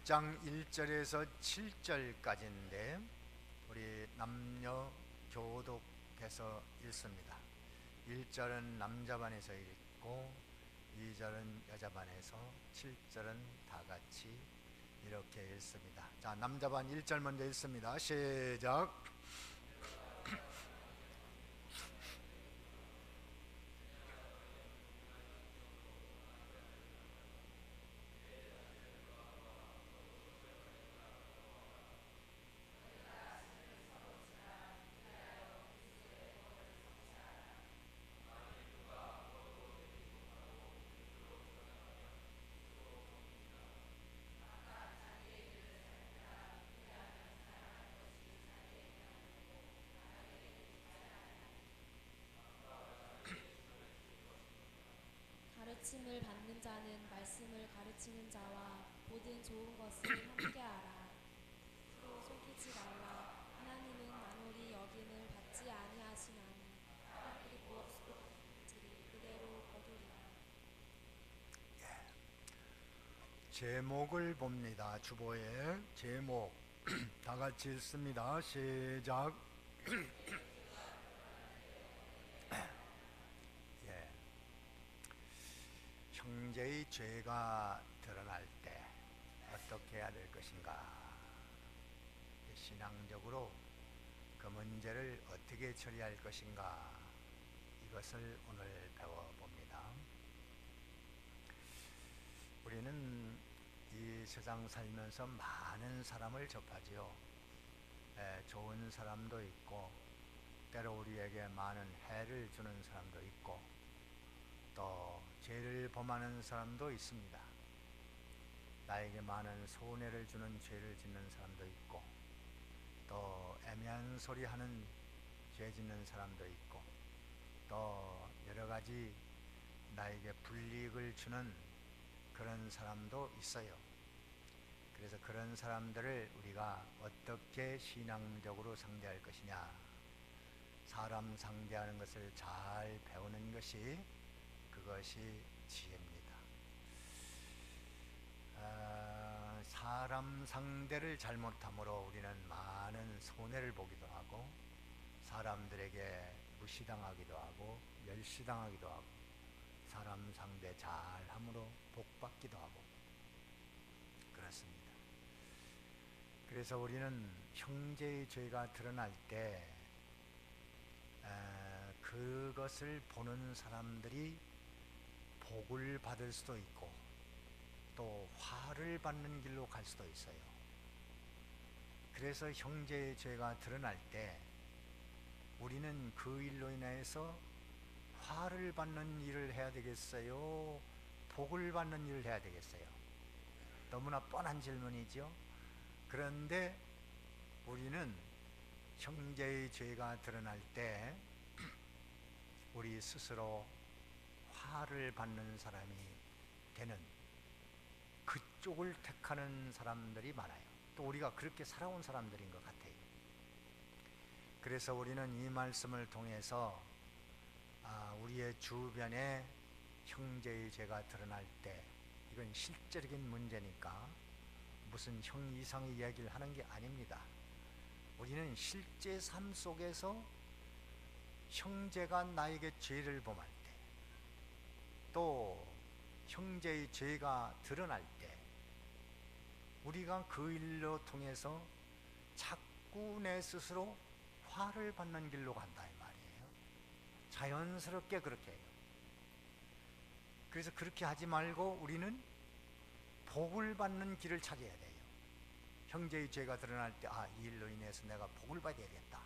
6장 1절에서 7절까지인데 우리 남녀 교독해서 읽습니다. 1절은 남자반에서 읽고 2절은 여자반에서 7절은 다 같이 이렇게 읽습니다. 자, 남자반 1절 먼저 읽습니다. 시작. 가르침을 받는 자는 말씀을 가르치는 자와 모든 좋은 것을 함께하라. 서로 속이지 말라. 하나님은 만홀히 여김을 받지 아니하시나니 그리고 없으리 그대로 거두리라. 제목을 봅니다. 주보에 제목 다 같이 읽습니다. 시작. 형제의 죄가 드러날 때 어떻게 해야 될 것인가, 신앙적으로 그 문제를 어떻게 처리할 것인가, 이것을 오늘 배워봅니다. 우리는 이 세상 살면서 많은 사람을 접하지요. 좋은 사람도 있고 때로 우리에게 많은 해를 주는 사람도 있고 또 죄를 범하는 사람도 있습니다. 나에게 많은 손해를 주는 죄를 짓는 사람도 있고 또 애매한 소리 하는 죄 짓는 사람도 있고 또 여러 가지 나에게 불이익을 주는 그런 사람도 있어요. 그래서 그런 사람들을 우리가 어떻게 신앙적으로 상대할 것이냐, 사람 상대하는 것을 잘 배우는 것이 그것이 지혜입니다. 사람 상대를 잘못함으로 우리는 많은 손해를 보기도 하고 사람들에게 무시당하기도 하고 멸시당하기도 하고 사람 상대 잘함으로 복받기도 하고 그렇습니다. 그래서 우리는 형제의 죄가 드러날 때 그것을 보는 사람들이 복을 받을 수도 있고 또 화를 받는 길로 갈 수도 있어요. 그래서 형제의 죄가 드러날 때 우리는 그 일로 인해서 화를 받는 일을 해야 되겠어요? 복을 받는 일을 해야 되겠어요? 너무나 뻔한 질문이죠. 그런데 우리는 형제의 죄가 드러날 때 우리 스스로 화를 받는 사람이 되는 그쪽을 택하는 사람들이 많아요. 또 우리가 그렇게 살아온 사람들인 것 같아요. 그래서 우리는 이 말씀을 통해서 우리의 주변에 형제의 죄가 드러날 때, 이건 실제적인 문제니까 무슨 형 이상의 이야기를 하는 게 아닙니다. 우리는 실제 삶 속에서 형제가 나에게 죄를 범할 때, 또 형제의 죄가 드러날 때 우리가 그 일로 통해서 자꾸 내 스스로 화를 받는 길로 간다 이 말이에요. 자연스럽게 그렇게 해요. 그래서 그렇게 하지 말고 우리는 복을 받는 길을 찾아야 돼요. 형제의 죄가 드러날 때 이 일로 인해서 내가 복을 받아야겠다.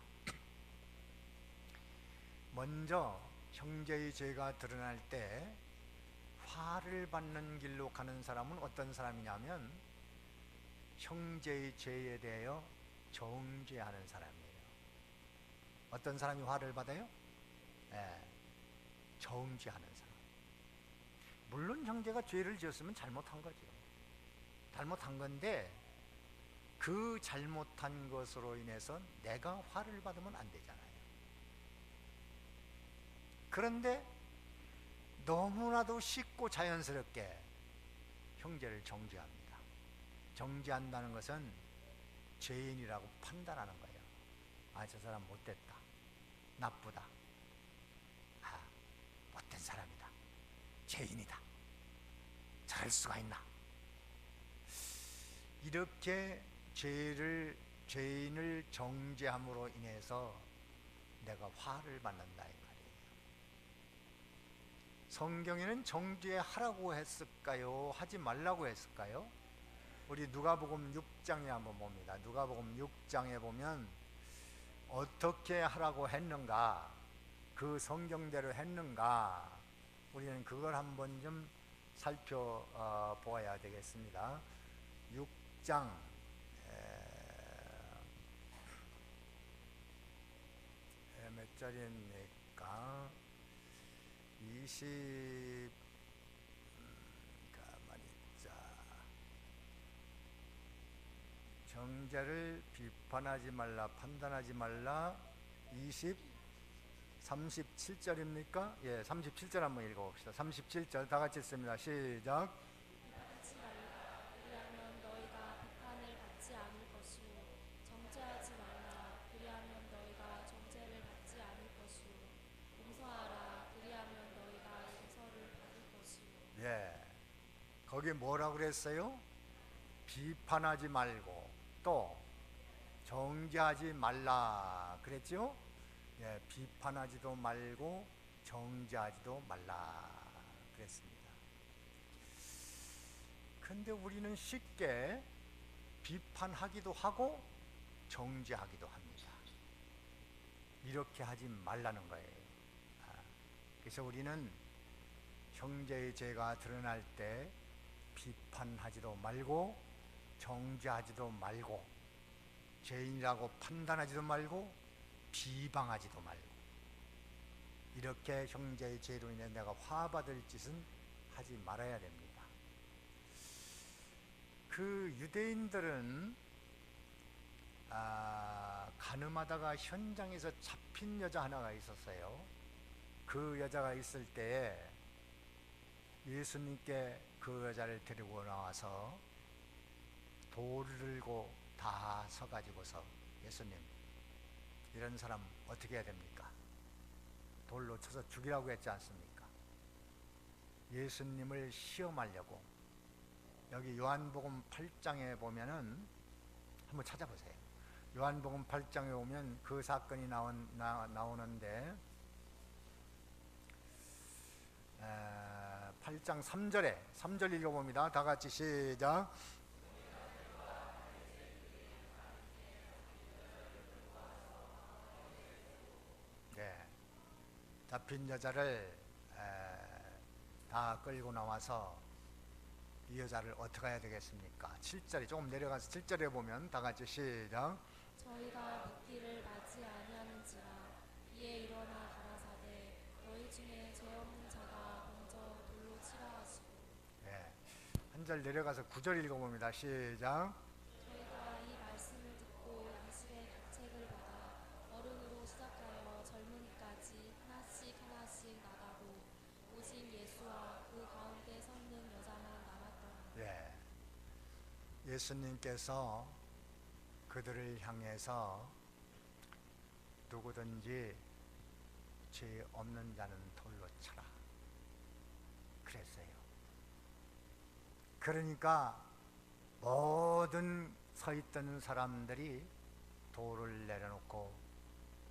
먼저 형제의 죄가 드러날 때 화를 받는 길로 가는 사람은 어떤 사람이냐면 형제의 죄에 대하여 정죄하는 사람이에요. 어떤 사람이 화를 받아요? 정죄하는 사람. 물론 형제가 죄를 지었으면 잘못한 거죠. 잘못한 건데 그 잘못한 것으로 인해서 내가 화를 받으면 안 되잖아요. 그런데 너무나도 쉽고 자연스럽게 형제를 정죄합니다. 정죄한다는 것은 죄인이라고 판단하는 거예요. 아, 저 사람 못됐다, 나쁘다, 아, 못된 사람이다, 죄인이다, 저럴 수가 있나. 이렇게 죄인을 정죄함으로 인해서 내가 화를 받는다 이 말이에요. 성경에는 정죄하라고 했을까요? 하지 말라고 했을까요? 우리 누가복음 6장에 한번 봅니다. 누가복음 6장에 보면 어떻게 하라고 했는가, 그 성경대로 했는가, 우리는 그걸 한번 좀 살펴보아야 되겠습니다. 6장 몇 절입니까? 20 가만히 있자. 정죄를 비판하지 말라, 판단하지 말라. 37절입니까? 예, 37절 한번 읽어봅시다. 37절 다 같이 읽습니다. 시작. 비판하지 말라. 그리하면 너희가 비판을 받지 않을 것이요. 정죄하지 말라. 그리하면 너희가 정죄를 받지 않을 것이요. 용서하라. 그리하면 너희가 용서를 받을 것이요. 예, 거기 뭐라고 그랬어요? 비판하지 말고 또 정죄하지 말라 그랬죠? 예, 비판하지도 말고 정죄하지도 말라 그랬습니다. 근데 우리는 쉽게 비판하기도 하고 정죄하기도 합니다. 이렇게 하지 말라는 거예요. 그래서 우리는 형제의 죄가 드러날 때 비판하지도 말고 정죄하지도 말고 죄인이라고 판단하지도 말고 비방하지도 말고, 이렇게 형제의 죄로 인해 내가 화받을 짓은 하지 말아야 됩니다. 그 유대인들은 가늠하다가 현장에서 잡힌 여자 하나가 있었어요. 그 여자가 있을 때에 예수님께 그 여자를 데리고 나와서 돌을 들고 다 서가지고서, 예수님, 이런 사람 어떻게 해야 됩니까? 돌로 쳐서 죽이라고 했지 않습니까? 예수님을 시험하려고. 여기 요한복음 8장에 보면은 한번 찾아보세요. 요한복음 8장에 오면 그 사건이 나오는데 8장 3절 읽어봅니다. 다 같이 시작. 네, 잡힌 여자를 다 끌고 나와서 이 여자를 어떻게 해야 되겠습니까? 7절에 조금 내려가서 7절에 보면 다 같이 시작. 저희가 묻기를 맞지 아니하는지라. 이에 일어나 가라사대 너희 중에 죄 없는 자가 먼저 돌로 치라 하시고. 네, 한 절 내려가서 9절 읽어봅니다. 시작. 저희가 이 말씀을 듣고 양식의 가책을 받아 어른으로 시작하여 젊은이까지 하나씩 하나씩 나가고 오직 예수와 그 가운데 섰는 여자만 남았더라. 예, 예수님께서 그들을 향해서 누구든지 죄 없는 자는 돌로 쳐라 그랬어요. 그러니까 모든 서 있던 사람들이 돌을 내려놓고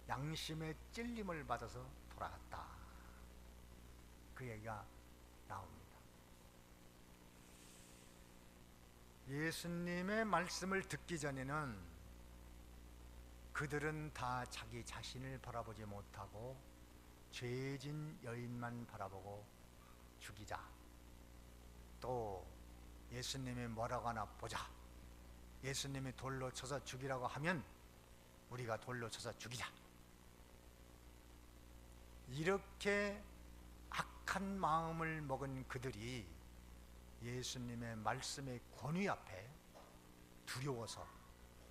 양심의 찔림을 받아서 돌아갔다, 그 얘기가 나옵니다. 예수님의 말씀을 듣기 전에는 그들은 다 자기 자신을 바라보지 못하고 죄진 여인만 바라보고 죽이자, 또 예수님이 뭐라고 하나 보자, 예수님이 돌로 쳐서 죽이라고 하면 우리가 돌로 쳐서 죽이자, 이렇게 악한 마음을 먹은 그들이 예수님의 말씀의 권위 앞에 두려워서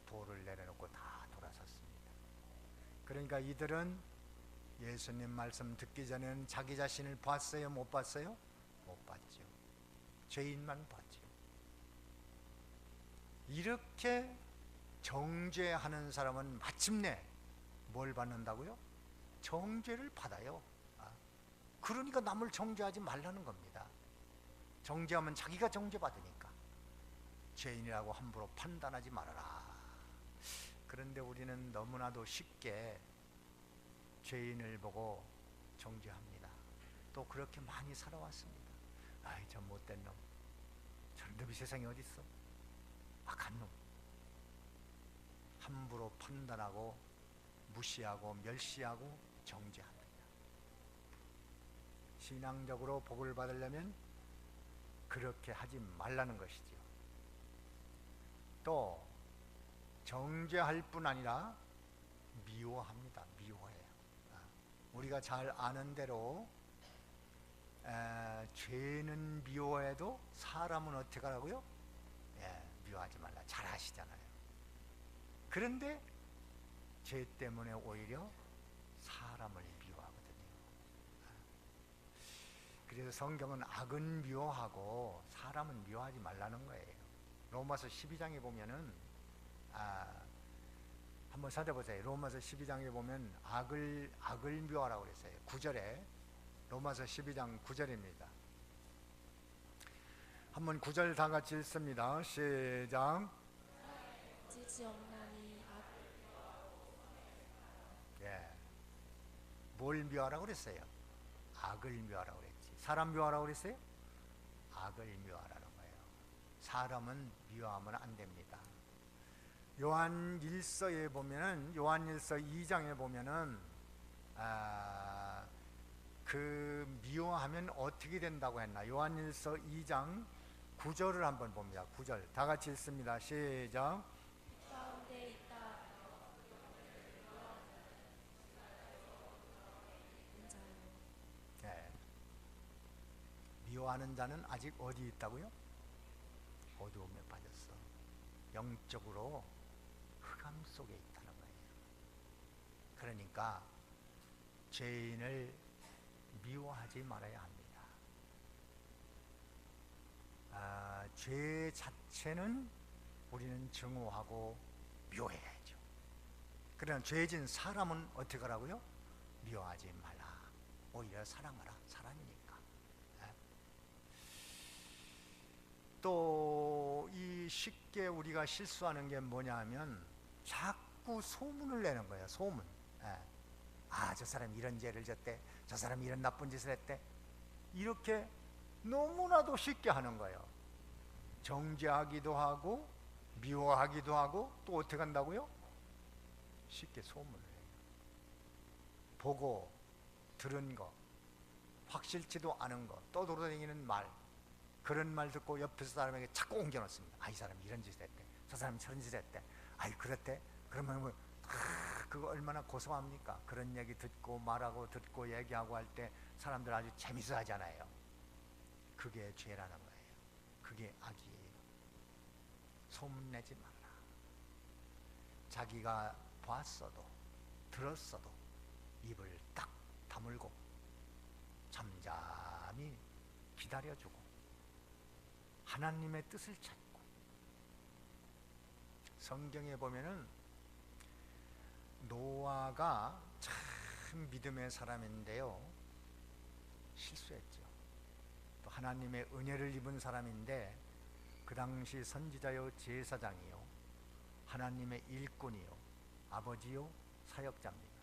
돌을 내려놓고 다 돌아섰습니다. 그러니까 이들은 예수님 말씀 듣기 전에는 자기 자신을 봤어요? 못 봤어요? 못 봤죠. 죄인만 봤죠. 이렇게 정죄하는 사람은 마침내 뭘 받는다고요? 정죄를 받아요. 그러니까 남을 정죄하지 말라는 겁니다. 정죄하면 자기가 정죄받으니까. 죄인이라고 함부로 판단하지 말아라. 그런데 우리는 너무나도 쉽게 죄인을 보고 정죄합니다. 또 그렇게 많이 살아왔습니다. 아이, 저 못된 놈, 저런 놈이 세상에 어디 있어? 악한 놈. 함부로 판단하고 무시하고 멸시하고 정죄합니다. 신앙적으로 복을 받으려면 그렇게 하지 말라는 것이지요. 또 정죄할 뿐 아니라 미워합니다. 미워해요. 우리가 잘 아는 대로 죄는 미워해도 사람은 어떻게 하라고요? 미워하지 말라. 잘 아시잖아요. 그런데 죄 때문에 오히려 사람을 미워하거든요. 그래서 성경은 악은 미워하고 사람은 미워하지 말라는 거예요. 로마서 12장에 보면은 한번 찾아보세요. 로마서 12장에 보면 악을 미워하라고 그랬어요. 9절에 로마서 12장 9절입니다. 한번 9절 다 같이 읽습니다. 시작. 지지 없나니 뭘 미워하라고 그랬어요? 악을 미워하라고 그랬지. 사람 미워하라고 그랬어요? 악을 미워하라는 거예요. 사람은 미워하면 안 됩니다. 요한일서에 보면은, 요한일서 2장에 보면은 그 미워하면 어떻게 된다고 했나? 요한일서 2장 9절을 한번 봅니다. 9절 다 같이 읽습니다. 시작. 가운데 있다. 미워하는 자는 아직 어디 있다고요? 어두움에 빠졌어. 영적으로 흑암 속에 있다는 거예요. 그러니까 죄인을 미워하지 말아야 합니다. 죄 자체는 우리는 증오하고 미워해야죠. 그러나 죄진 사람은 어떻게 하라고요? 미워하지 말라. 오히려 사랑하라. 사람이니까. 또 이 쉽게 우리가 실수하는 게 뭐냐 하면 자꾸 소문을 내는 거예요. 소문. 저 사람이 이런 죄를 졌대. 저 사람이 이런 나쁜 짓을 했대. 이렇게 너무나도 쉽게 하는 거예요. 정죄하기도 하고 미워하기도 하고 또 어떻게 한다고요? 쉽게 소문을 해요. 보고 들은 거, 확실치도 않은 거, 떠돌아다니는 말, 그런 말 듣고 옆에서 사람에게 자꾸 옮겨놓습니다. 이 사람이 이런 짓을 했대. 저 사람이 저런 짓을 했대. 그랬대? 그러면 그거 얼마나 고소합니까? 그런 얘기 듣고 말하고 듣고 얘기하고 할 때 사람들 아주 재밌어 하잖아요. 그게 죄라는 거예요. 그게 악이에요. 소문내지 마라. 자기가 봤어도 들었어도 입을 딱 다물고 잠잠히 기다려주고 하나님의 뜻을 찾고. 성경에 보면은 노아가 참 믿음의 사람인데요, 실수했죠. 또 하나님의 은혜를 입은 사람인데 그 당시 선지자요 제사장이요 하나님의 일꾼이요 아버지요 사역자입니다.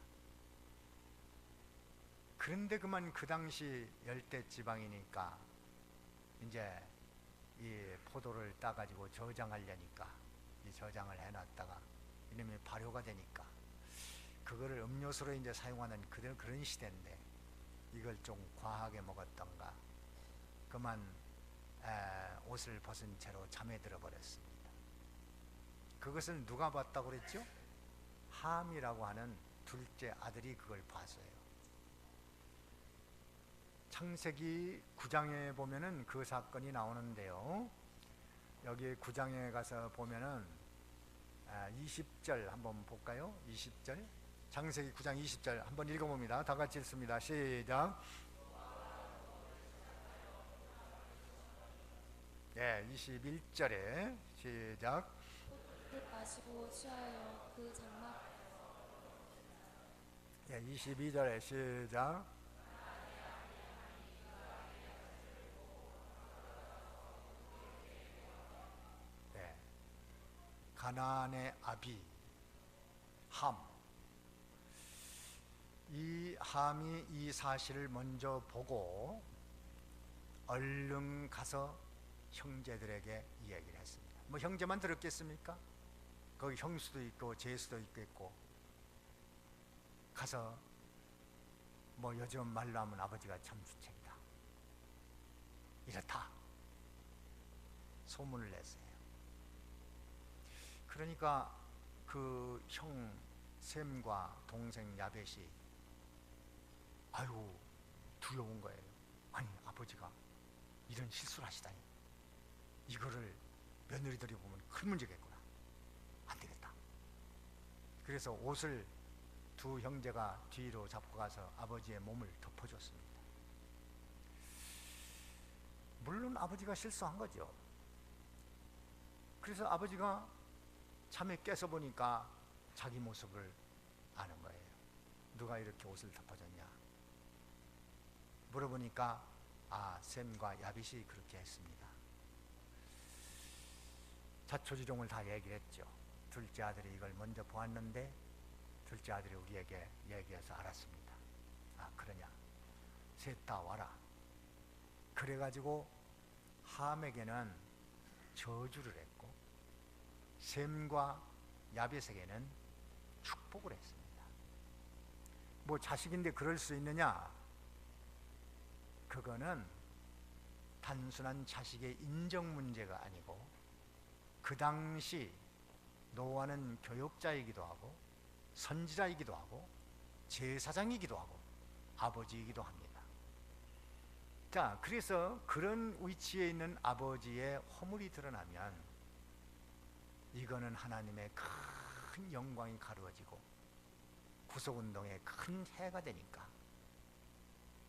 그런데 그만 그 당시 열대지방이니까 이제 이 포도를 따가지고 저장하려니까 이 저장을 해놨다가 이놈이 발효가 되니까 그거를 음료수로 이제 사용하는 그런 시대인데 이걸 좀 과하게 먹었던가 그만 옷을 벗은 채로 잠에 들어버렸습니다. 그것을 누가 봤다고 그랬죠? 함이라고 하는 둘째 아들이 그걸 봤어요. 창세기 9장에 보면은 그 사건이 나오는데요, 여기 9장에 가서 보면은 20절 한번 볼까요? 20절, 창세기 9장 20절 한번 읽어봅니다. 다 같이 읽습니다. 시작. 21절에 시작. 잔뜩 마시고 취하여 그 장막 22절에 시작. 네. 가나안의 아비 함. 이 함이 이 사실을 먼저 보고 얼른 가서 형제들에게 이야기를 했습니다. 뭐 형제만 들었겠습니까? 거기 형수도 있고 제수도 있겠고, 가서 뭐 요즘 말로 하면 아버지가 참 주책이다, 이렇다 소문을 냈어요. 그러니까 그 형 셈과 동생 야벳이 아유 두려운 거예요. 아니 아버지가 이런 실수를 하시다니, 이거를 며느리들이 보면 큰 문제겠구나, 안 되겠다. 그래서 옷을 두 형제가 뒤로 잡고 가서 아버지의 몸을 덮어줬습니다. 물론 아버지가 실수한 거죠. 그래서 아버지가 잠에 깨서 보니까 자기 모습을 아는 거예요. 누가 이렇게 옷을 덮어줬냐 물어보니까 아, 셈과 야빗이 그렇게 했습니다. 자초지종을 다 얘기를 했죠. 둘째 아들이 이걸 먼저 보았는데 둘째 아들이 우리에게 얘기해서 알았습니다. 아 그러냐, 셋 다 와라. 그래가지고 함에게는 저주를 했고 셈과 야벳에게는 축복을 했습니다. 뭐 자식인데 그럴 수 있느냐? 그거는 단순한 자식의 인정 문제가 아니고 그 당시 노아는 교역자이기도 하고 선지자이기도 하고 제사장이기도 하고 아버지이기도 합니다. 자, 그래서 그런 위치에 있는 아버지의 허물이 드러나면 이거는 하나님의 큰 영광이 가루어지고 구속운동에 큰 해가 되니까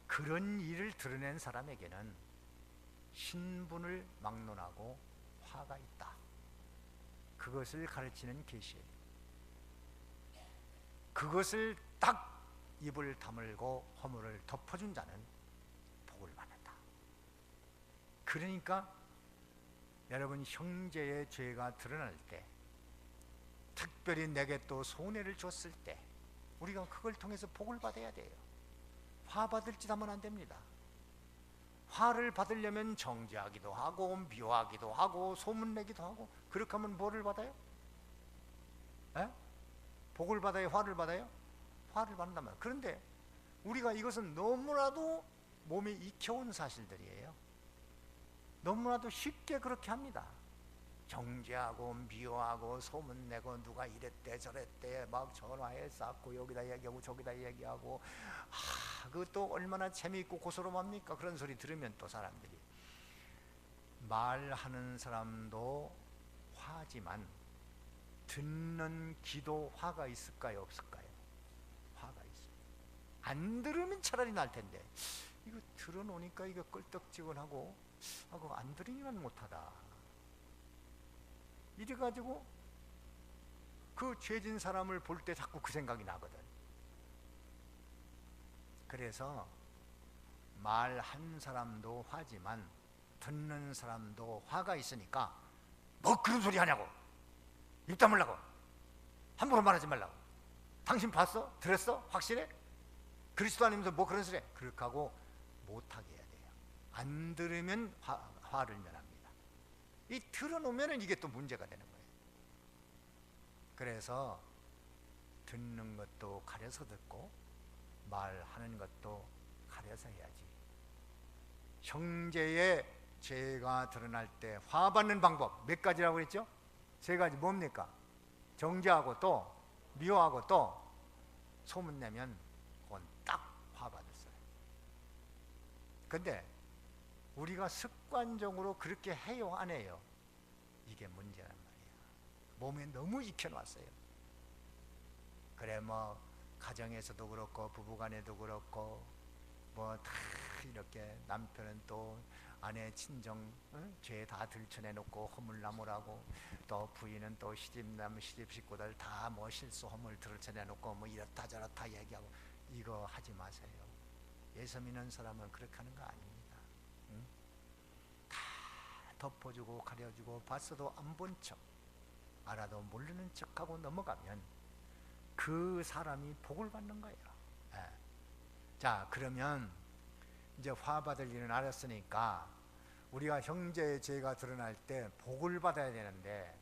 그런 일을 드러낸 사람에게는 신분을 막론하고 화가 있다. 그것을 가르치는 계시예요. 그것을 딱 입을 다물고 허물을 덮어준 자는 복을 받는다. 그러니까 여러분, 형제의 죄가 드러날 때, 특별히 내게 또 손해를 줬을 때 우리가 그걸 통해서 복을 받아야 돼요. 화 받을 짓 하면 안 됩니다. 화를 받으려면 정죄하기도 하고 미워하기도 하고 소문내기도 하고, 그렇게 하면 뭐를 받아요? 에? 복을 받아요? 화를 받아요? 화를 받는단 말이에요. 그런데 우리가 이것은 너무나도 몸에 익혀온 사실들이에요. 너무나도 쉽게 그렇게 합니다. 정죄하고 미워하고 소문내고 누가 이랬대 저랬대 막 전화해 쌓고 여기다 얘기하고 저기다 얘기하고, 그것도 얼마나 재미있고 고소름합니까? 그런 소리 들으면 또 사람들이. 말하는 사람도 화지만 듣는 귀도 화가 있을까요? 없을까요? 화가 있어요. 안 들으면 차라리 날 텐데 이거 들어놓으니까 이거 껄떡지근하고 안 들으니만 못하다, 이래가지고 그 죄진 사람을 볼 때 자꾸 그 생각이 나거든. 그래서 말한 사람도 화지만 듣는 사람도 화가 있으니까 뭐 그런 소리 하냐고, 입 다물라고, 함부로 말하지 말라고, 당신 봤어? 들었어? 확실해? 그리스도 아니면서 뭐 그런 소리 해? 그렇게 하고 못하게 해야 돼요. 안 들으면 화를 면합니다. 이 들어놓으면 이게 또 문제가 되는 거예요. 그래서 듣는 것도 가려서 듣고 말하는 것도 가려서 해야지. 형제의 죄가 드러날 때 화받는 방법 몇 가지라고 했죠? 세 가지. 뭡니까? 정죄하고 또 미워하고 또 소문내면 그건 딱 화받았어요. 근데 우리가 습관적으로 그렇게 해요, 안 해요? 이게 문제란 말이야. 몸에 너무 익혀놨어요. 그래 뭐 가정에서도 그렇고 부부간에도 그렇고 뭐 다 이렇게 남편은 또 아내 친정 죄 다 들춰내놓고 허물나무라고, 또 부인은 또 시집남 시집 식구들 다 뭐 실수 허물 들춰내놓고 뭐 이렇다 저렇다 얘기하고, 이거 하지 마세요. 예수 믿는 사람은 그렇게 하는 거 아닙니다. 응? 다 덮어주고 가려주고 봤어도 안 본 척, 알아도 모르는 척하고 넘어가면 그 사람이 복을 받는 거예요. 예. 자, 그러면 이제 화 받을 일은 알았으니까 우리가 형제의 죄가 드러날 때 복을 받아야 되는데,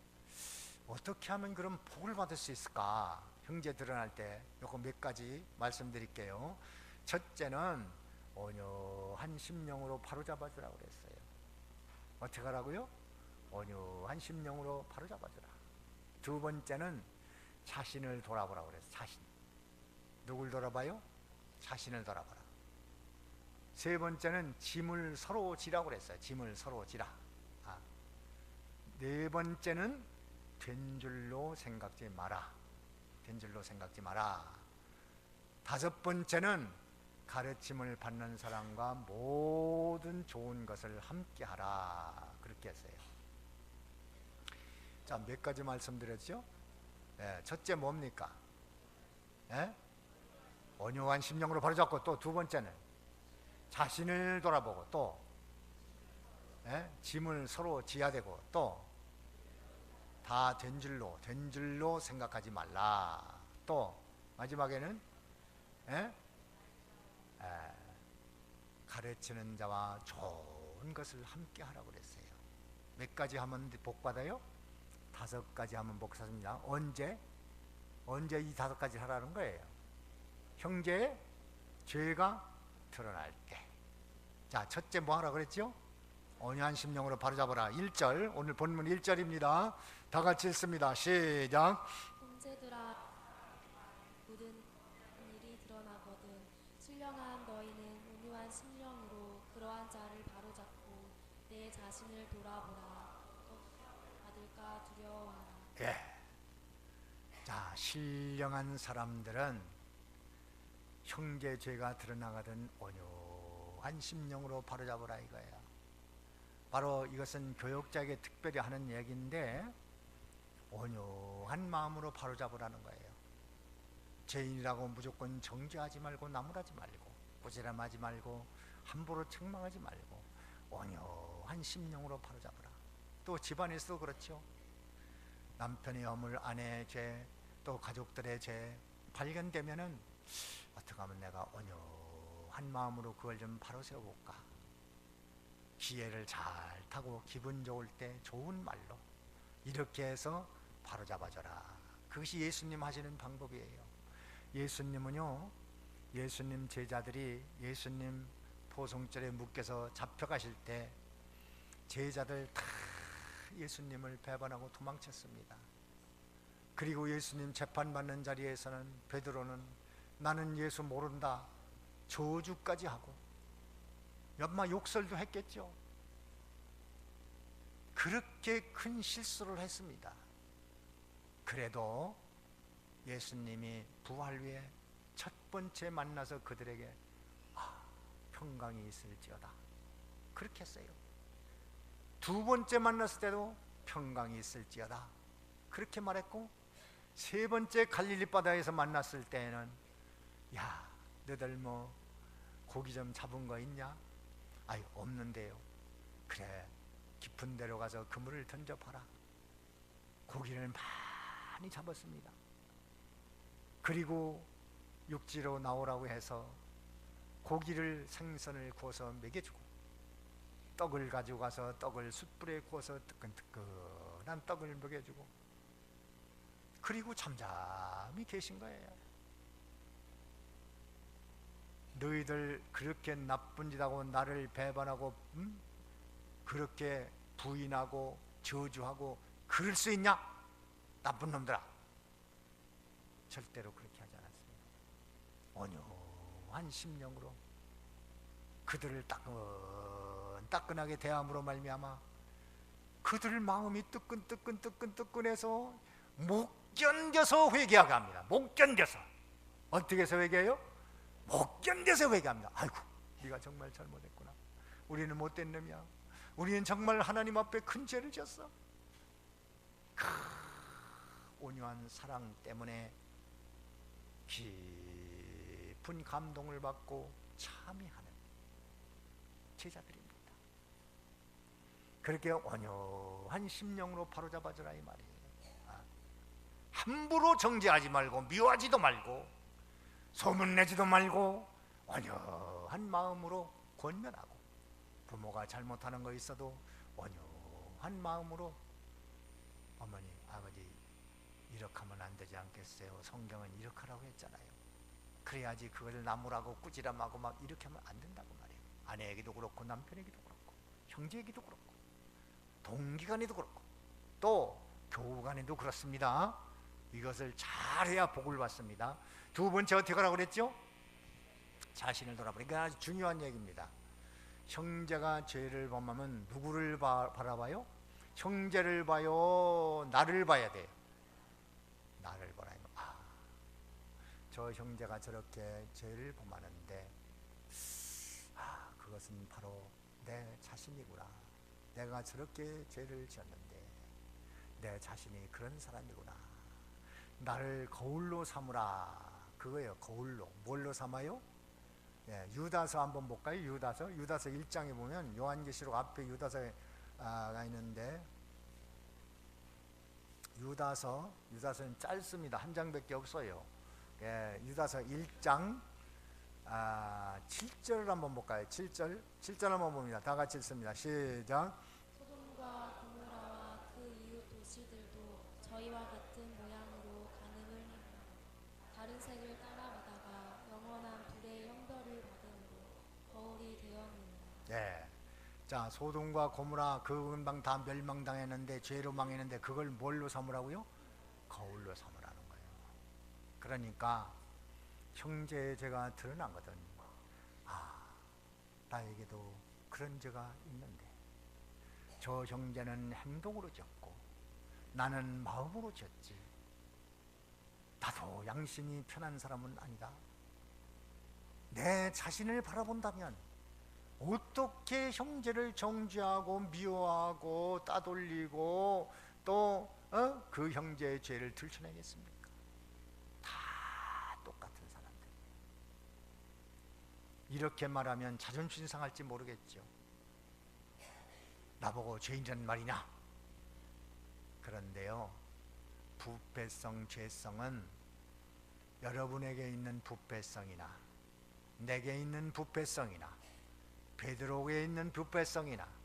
어떻게 하면 그럼 복을 받을 수 있을까? 형제 드러날 때 요거 몇 가지 말씀드릴게요. 첫째는 온유한 심령으로 바로잡아 주라고 그랬어요. 어떻게 하라고요? 온유한 심령으로 바로잡아 주라. 두 번째는 자신을 돌아보라고 그랬어요. 자신. 누굴 돌아봐요? 자신을 돌아봐라. 세 번째는 짐을 서로 지라고 그랬어요. 짐을 서로 지라. 네 번째는 된 줄로 생각지 마라. 된 줄로 생각지 마라. 다섯 번째는 가르침을 받는 사람과 모든 좋은 것을 함께 하라. 그렇게 했어요. 자, 몇 가지 말씀드렸죠? 첫째 뭡니까? 온유한 심령으로 바로잡고, 또 두 번째는 자신을 돌아보고, 또 짐을 서로 지어야 되고, 또 다 된 줄로 생각하지 말라. 또 마지막에는 가르치는 자와 좋은 것을 함께 하라고 그랬어요. 몇 가지 하면 복 받아요? 5가지 하면 복 받습니다. 언제 이 5가지 하라는 거예요? 형제의 죄가 드러날 때. 자, 첫째 뭐 하라 그랬죠? 온유한 심령으로 바로잡아라. 1절, 오늘 본문 1절입니다. 다 같이 읽습니다. 시작. 형제들아, 모든 일이 드러나거든 신령한 너희는 온유한 심령으로 그러한 자를 바로잡고 내 자신을 돌아보라. 또 받을까 두려워하라. 예. 자, 신령한 사람들은 형제 죄가 드러나거든 온유한 심령으로 바로잡으라 이거예요. 바로 이것은 교역자에게 특별히 하는 얘기인데, 온유한 마음으로 바로잡으라는 거예요. 죄인이라고 무조건 정죄하지 말고 나무라지 말고 부지런하지 말고 함부로 책망하지 말고 온유한 심령으로 바로잡으라. 또 집안에서도 그렇죠. 남편의 허물, 아내의 죄, 또 가족들의 죄 발견되면은 어떻게 하면 내가 온유한 마음으로 그걸 좀 바로 세워볼까. 기회를 잘 타고 기분 좋을 때 좋은 말로 이렇게 해서 바로잡아줘라. 그것이 예수님 하시는 방법이에요. 예수님은요, 예수님 제자들이 예수님 포송절에 묶여서 잡혀가실 때 제자들 다 예수님을 배반하고 도망쳤습니다. 그리고 예수님 재판받는 자리에서는 베드로는 나는 예수 모른다 저주까지 하고 연마 욕설도 했겠죠. 그렇게 큰 실수를 했습니다. 그래도 예수님이 부활 후에 첫 번째 만나서 그들에게 평강이 있을지어다 그렇게 했어요. 두 번째 만났을 때도 평강이 있을지어다 그렇게 말했고, 세 번째 갈릴리 바다에서 만났을 때는 야, 너들 뭐 고기 좀 잡은 거 있냐? 아유, 없는데요. 그래, 깊은 데로 가서 그물을 던져봐라. 고기를 많이 잡았습니다. 그리고 육지로 나오라고 해서 고기를 생선을 구워서 먹여주고, 떡을 가지고 가서 떡을 숯불에 구워서 뜨끈뜨끈한 떡을 먹여주고, 그리고 잠잠히 계신 거예요. 너희들 그렇게 나쁜 짓하고 나를 배반하고 그렇게 부인하고 저주하고 그럴 수 있냐? 나쁜 놈들아. 절대로 그렇게 하지 않았습니다. 온유한 심령으로 그들을 따끈따끈하게 대함으로 말미암아 그들 마음이 뜨끈뜨끈해서 못 견뎌서 회개하게 합니다. 못 견뎌서. 어떻게 해서 회개해요? 못 견뎌서 회개합니다. 아이고, 네가 정말 잘못했구나. 우리는 못된 놈이야. 우리는 정말 하나님 앞에 큰 죄를 졌어. 그 온유한 사랑 때문에 깊은 감동을 받고 참여하는 제자들입니다. 그렇게 온유한 심령으로 바로잡아주라 이 말이에요. 함부로 정죄하지 말고 미워하지도 말고 소문내지도 말고 온유한 마음으로 권면하고, 부모가 잘못하는 거 있어도 온유한 마음으로 어머니 아버지 이렇게 하면 안 되지 않겠어요? 성경은 이렇게 하라고 했잖아요. 그래야지 그걸 나무라고 꾸지람하고 막 이렇게 하면 안 된다고 말이에요. 아내에게도 그렇고 남편에게도 그렇고 형제에게도 그렇고 동기간에도 그렇고 또 교우간에도 그렇습니다. 이것을 잘해야 복을 받습니다. 두 번째 어떻게 하라고 그랬죠? 자신을 돌아보니까 아주 중요한 얘기입니다. 형제가 죄를 범하면 누구를 바라봐요? 형제를 봐요? 나를 봐야 돼요? 나를 봐요. 저 형제가 저렇게 죄를 범하는데 그것은 바로 내 자신이구나. 내가 저렇게 죄를 지었는데 내 자신이 그런 사람이구나. 나를 거울로 삼으라. 그거예요. 거울로. 뭘로 삼아요? 예, 유다서 한번 볼까요? 유다서 1장에 보면 요한계시록 앞에 유다서가 있는데 유다서는 짧습니다. 한 장밖에 없어요. 예, 유다서 1장 7절을 한번 볼까요? 7절 한번 봅니다. 다 같이 읽습니다. 시작. 소돔과 고모라와 그 이웃 도시들도 저희와 같은 모양으로 간음을 행하며 다른 색을 따라가다가 영원한 불의 형벌을 받음으로 거울이 되었느니라. 예. 자, 소돔과 고모라 그 근방 다 멸망당했는데 죄로 망했는데 그걸 뭘로 삼으라고요? 거울로 삼으라는 거예요. 그러니까 형제의 죄가 드러나거든. 나에게도 그런 죄가 있는데 저 형제는 행동으로 졌고 나는 마음으로 졌지. 나도 양심이 편한 사람은 아니다. 내 자신을 바라본다면 어떻게 형제를 정죄하고 미워하고 따돌리고 또 그 형제의 죄를 들춰내겠습니까? 다 똑같은 사람들. 이렇게 말하면 자존심 상할지 모르겠죠. 나보고 죄인이란 말이냐? 그런데요, 부패성, 죄성은 여러분에게 있는 부패성이나 내게 있는 부패성이나 베드로에게 있는 부패성이나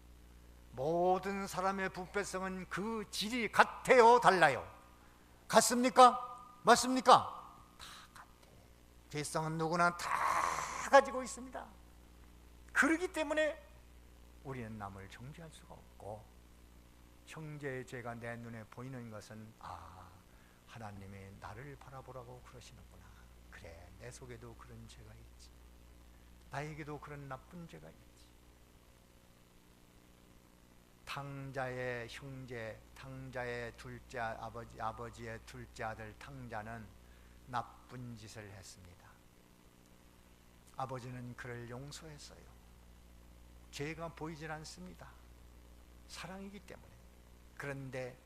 모든 사람의 부패성은 그 질이 같아요, 달라요? 같습니까? 맞습니까? 다 같아요. 죄성은 누구나 다 가지고 있습니다. 그렇기 때문에 우리는 남을 정죄할 수가 없고, 형제의 죄가 내 눈에 보이는 것은 하나님이 나를 바라보라고 그러시는구나. 그래, 내 속에도 그런 죄가 있지. 나에게도 그런 나쁜 죄가 있지. 탕자의 형제, 탕자의 둘째 아버지의 둘째 아들 탕자는 나쁜 짓을 했습니다. 아버지는 그를 용서했어요. 죄가 보이질 않습니다. 사랑이기 때문에. 그런데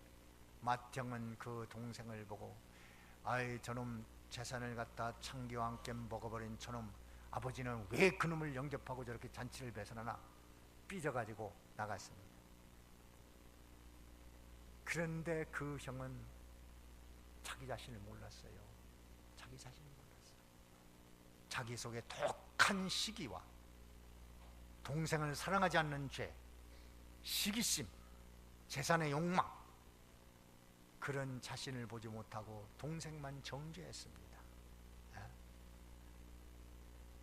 맏형은 그 동생을 보고 저놈 재산을 갖다 창기와 함께 먹어버린 저놈, 아버지는 왜 그놈을 영접하고 저렇게 잔치를 배설하나 삐져가지고 나갔습니다. 그런데 그 형은 자기 자신을 몰랐어요. 자기 자신을 몰랐어요. 자기 속에 독한 시기와 동생을 사랑하지 않는 죄, 시기심, 재산의 욕망, 그런 자신을 보지 못하고 동생만 정죄했습니다.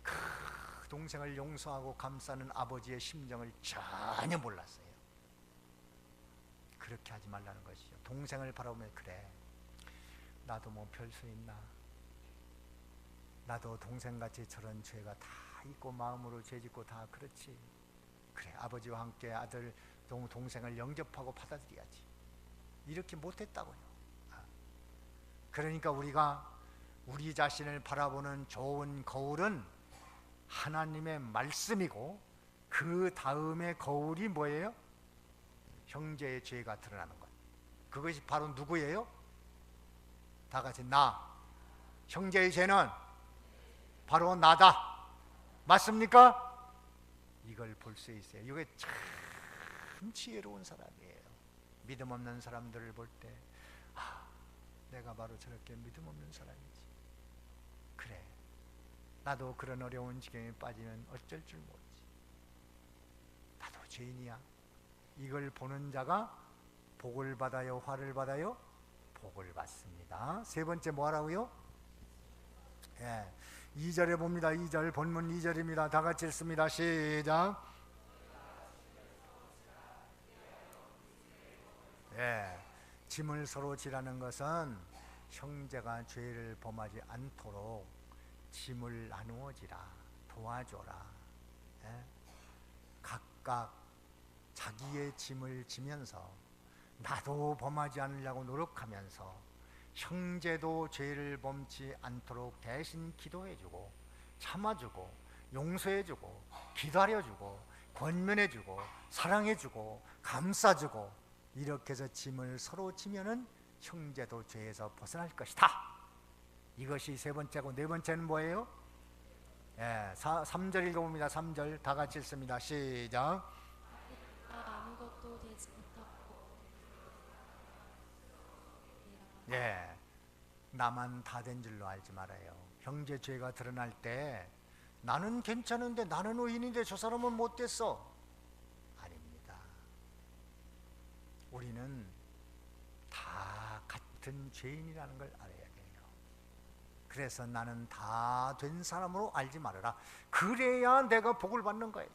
그 동생을 용서하고 감싸는 아버지의 심정을 전혀 몰랐어요. 그렇게 하지 말라는 것이죠. 동생을 바라보면 그래, 나도 뭐 별 수 있나, 나도 동생같이 저런 죄가 다 있고 마음으로 죄짓고 다 그렇지. 그래, 아버지와 함께 아들 동생을 영접하고 받아들여야지. 이렇게 못했다고요. 그러니까 우리가 우리 자신을 바라보는 좋은 거울은 하나님의 말씀이고 그 그 다음에 거울이 뭐예요? 형제의 죄가 드러나는 것. 그것이 바로 누구예요? 다 같이 나. 형제의 죄는 바로 나다. 맞습니까? 이걸 볼 수 있어요. 이게 참 지혜로운 사람이에요. 믿음 없는 사람들을 볼 때, 내가 바로 저렇게 믿음 없는 사람이지. 그래, 나도 그런 어려운 지경에 빠지면 어쩔 줄 모르지. 나도 죄인이야. 이걸 보는 자가 복을 받아요, 화를 받아요? 복을 받습니다. 세 번째 뭐 하라고요? 2절에 봅니다. 2절, 본문 2절입니다. 다 같이 읽습니다. 시작. 짐을 서로 지라는 것은 형제가 죄를 범하지 않도록 짐을 나누어 지라, 도와줘라. 각각 자기의 짐을 지면서 나도 범하지 않으려고 노력하면서 형제도 죄를 범치 않도록 대신 기도해주고 참아주고 용서해주고 기다려주고 권면해주고 사랑해주고 감싸주고 이렇게 해서 짐을 서로 지면은 형제도 죄에서 벗어날 것이다. 이것이 세 번째고, 네 번째는 뭐예요? 3절 읽어봅니다. 3절 다 같이 읽습니다. 시작. 아무것도 되지 못하고 나만 다 된 줄로 알지 말아요. 형제 죄가 드러날 때 나는 괜찮은데, 나는 의인인데 저 사람은 못 됐어. 아닙니다. 우리는 다 같은 죄인이라는 걸 알아야 돼요. 그래서 나는 다 된 사람으로 알지 말아라. 그래야 내가 복을 받는 거예요.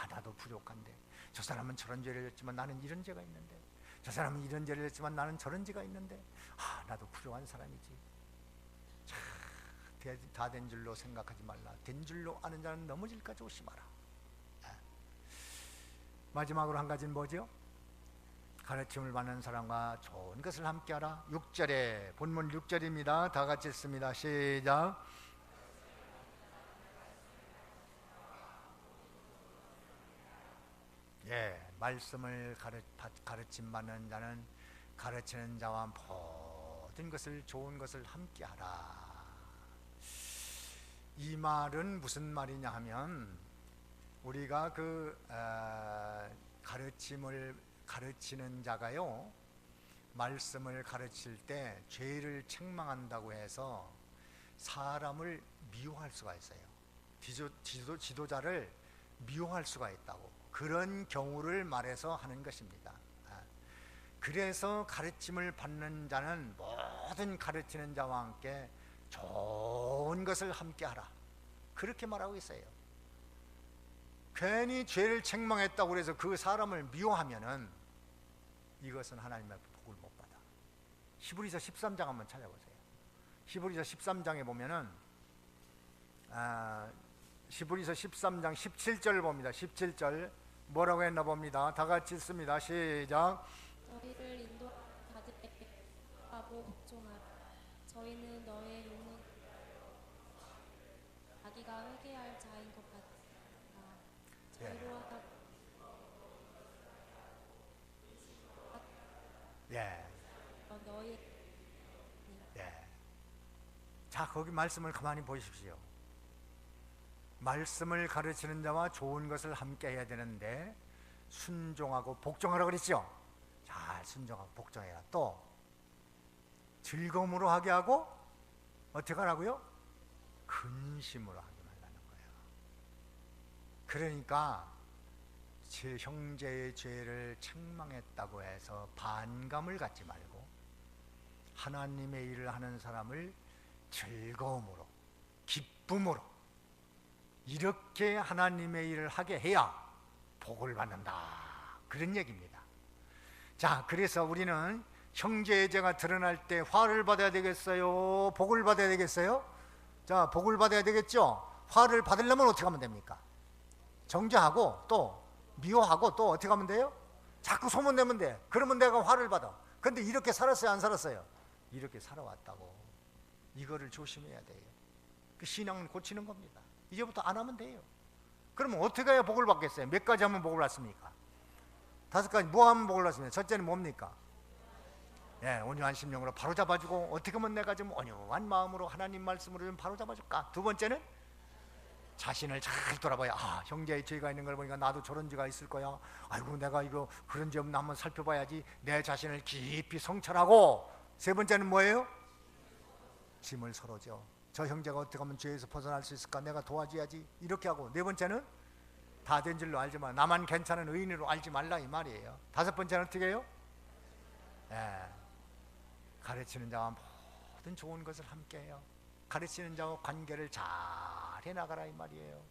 나도 부족한데, 저 사람은 저런 죄를 했지만 나는 이런 죄가 있는데, 저 사람은 이런 죄를 했지만 나는 저런 죄가 있는데, 나도 부족한 사람이지. 다 된 줄로 생각하지 말라. 된 줄로 아는 자는 넘어질까지 조심하라. 마지막으로 한 가지는 뭐죠? 가르침을 받는 사람과 좋은 것을 함께하라. 6절에, 본문 6절입니다. 다 같이 읽습니다. 시작. 말씀을 가르침 받는 자는 가르치는 자와 모든 것을, 좋은 것을 함께하라. 이 말은 무슨 말이냐 하면, 우리가 가르침을 가르치는 자가요, 말씀을 가르칠 때 죄를 책망한다고 해서 사람을 미워할 수가 있어요. 지도자를 미워할 수가 있다고, 그런 경우를 말해서 하는 것입니다. 그래서 가르침을 받는 자는 모든 가르치는 자와 함께 좋은 것을 함께 하라, 그렇게 말하고 있어요. 괜히 죄를 책망했다고 해서 그 사람을 미워하면은 이것은 하나님의 복을 못 받아. 히브리서 13장 한번 찾아보세요. 히브리서 13장에 보면은 히브리서 13장 17절 봅니다. 17절 뭐라고 했나 봅니다. 다 같이 읽습니다. 시작. 너희를 인도하되 하고 복종하라. 저희는 너의 용은 자기가 회개할 자인 것 같다. 저희로 하다 너희 자, 거기 말씀을 가만히 보십시오. 말씀을 가르치는 자와 좋은 것을 함께 해야 되는데 순종하고 복종하라 그랬죠. 잘 순종하고 복종해라. 또 즐거움으로 하게 하고 어떻게 하라고요? 근심으로 하게 말라는 거예요. 그러니까 제 형제의 죄를 책망했다고 해서 반감을 갖지 말고 하나님의 일을 하는 사람을 즐거움으로, 기쁨으로 이렇게 하나님의 일을 하게 해야 복을 받는다, 그런 얘기입니다. 자, 그래서 우리는 형제의 죄가 드러날 때 화를 받아야 되겠어요? 복을 받아야 되겠어요? 자, 복을 받아야 되겠죠? 화를 받으려면 어떻게 하면 됩니까? 정죄하고 또 미워하고 또 어떻게 하면 돼요? 자꾸 소문내면 돼. 그러면 내가 화를 받아. 근데 이렇게 살았어요, 안 살았어요? 이렇게 살아왔다고. 이거를 조심해야 돼요. 그 신앙을 고치는 겁니다. 이제부터 안 하면 돼요. 그러면 어떻게 해야 복을 받겠어요? 몇 가지 하면 복을 받습니까? 5가지 뭐 하면 복을 받습니까? 첫째는 뭡니까? 예, 온유한 심령으로 바로 잡아주고, 어떻게 하면 내가 좀 온유한 마음으로 하나님 말씀으로 좀 바로 잡아줄까? 두 번째는 자신을 잘 돌아봐야, 아, 형제의 죄가 있는 걸 보니까 나도 저런 죄가 있을 거야. 아이고, 내가 이거 그런 죄 없나 한번 살펴봐야지. 내 자신을 깊이 성찰하고, 세 번째는 뭐예요? 짐을 서로죠. 저 형제가 어떻게 하면 죄에서 벗어날 수 있을까? 내가 도와줘야지. 이렇게 하고, 네 번째는 다 된 줄로 알지만 나만 괜찮은 의인으로 알지 말라, 이 말이에요. 다섯 번째는 어떻게 해요? 예, 가르치는 자와 모든 좋은 것을 함께해요. 가르치는 자와 관계를 잘 해나가라, 이 말이에요.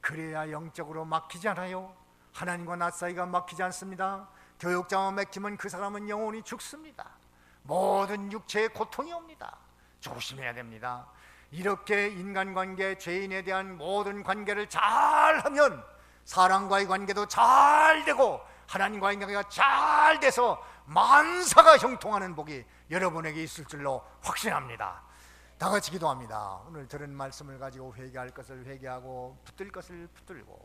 그래야 영적으로 막히지 않아요. 하나님과 나 사이가 막히지 않습니다. 교육자와 맥히면 그 사람은 영원히 죽습니다. 모든 육체의 고통이 옵니다. 조심해야 됩니다. 이렇게 인간관계, 죄인에 대한 모든 관계를 잘하면 사람과의 관계도 잘 되고 하나님과의 관계가 잘 돼서 만사가 형통하는 복이 여러분에게 있을 줄로 확신합니다. 다 같이 기도합니다. 오늘 들은 말씀을 가지고 회개할 것을 회개하고 붙들 것을 붙들고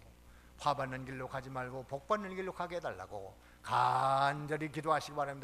화받는 길로 가지 말고 복 받는 길로 가게 해달라고 간절히 기도하시기 바랍니다.